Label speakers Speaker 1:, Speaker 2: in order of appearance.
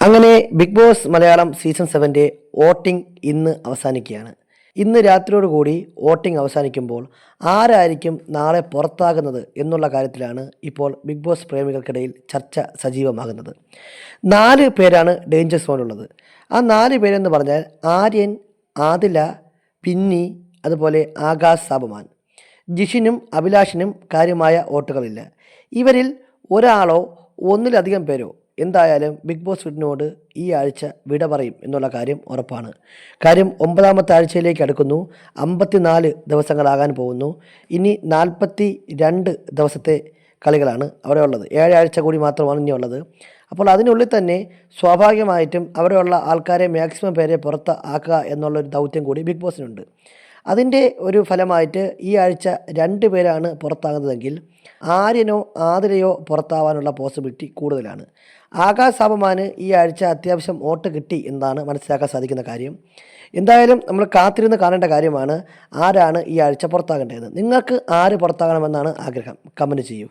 Speaker 1: അങ്ങനെ Bigg Boss Malayalam season 7 voting ഇന്ന് അവസാനിക്കുകയാണ്. ഇന്ന് രാത്രിയോടുകൂടി വോട്ടിംഗ് അവസാനിക്കുമ്പോൾ ആരായിരിക്കും നാളെ പുറത്താകുന്നത് എന്നുള്ള കാര്യത്തിലാണ് ഇപ്പോൾ ബിഗ് ബോസ് പ്രേമികൾക്കിടയിൽ ചർച്ച സജീവമാകുന്നത്. 4 പേരാണ് ഡേഞ്ചർ സോണിലുള്ളത്. ആ 4 പേരെന്ന് പറഞ്ഞാൽ ആര്യൻ, ആദില, പിന്നി, അതുപോലെ ആകാശ് സാബുമാൻ. ജിഷിനും അഭിലാഷിനും കാര്യമായ വോട്ടുകളില്ല. ഇവരിൽ ഒരാളോ ഒന്നിലധികം പേരോ എന്തായാലും ബിഗ് ബോസ് വീടിനോട് ഈ ആഴ്ച വിട പറയും എന്നുള്ള കാര്യം ഉറപ്പാണ്. കാര്യം 9ാമത്തെ ആഴ്ചയിലേക്ക് അടുക്കുന്നു. 54 ദിവസങ്ങളാകാൻ പോകുന്നു. ഇനി 42 ദിവസത്തെ കളികളാണ് അവിടെ ഉള്ളത്. 7 ആഴ്ച കൂടി മാത്രമാണ് ഇനിയുള്ളത്. അപ്പോൾ അതിനുള്ളിൽ തന്നെ സ്വാഭാവികമായിട്ടും അവിടെയുള്ള ആൾക്കാരെ മാക്സിമം പേരെ പുറത്ത് ആക്കുക എന്നുള്ളൊരു ദൗത്യം കൂടി ബിഗ് ബോസിനുണ്ട്. അതിൻ്റെ ഒരു ഫലമായിട്ട് ഈ ആഴ്ച 2 പേരാണ് പുറത്താകുന്നതെങ്കിൽ ആര്യനോ ആതിരയോ പുറത്താവാനുള്ള പോസിബിലിറ്റി കൂടുതലാണ്. ആകാശ് സാബുമാന് ഈ ആഴ്ച അത്യാവശ്യം വോട്ട് കിട്ടി എന്നാണ് മനസ്സിലാക്കാൻ സാധിക്കുന്ന കാര്യം. എന്തായാലും നമ്മൾ കാത്തിരുന്ന് കാണേണ്ട കാര്യമാണ് ആരാണ് ഈ ആഴ്ച പുറത്താകേണ്ടതെന്ന്. നിങ്ങൾക്ക് ആര് പുറത്താകണമെന്നാണ് ആഗ്രഹം? കമൻറ്റ് ചെയ്യൂ.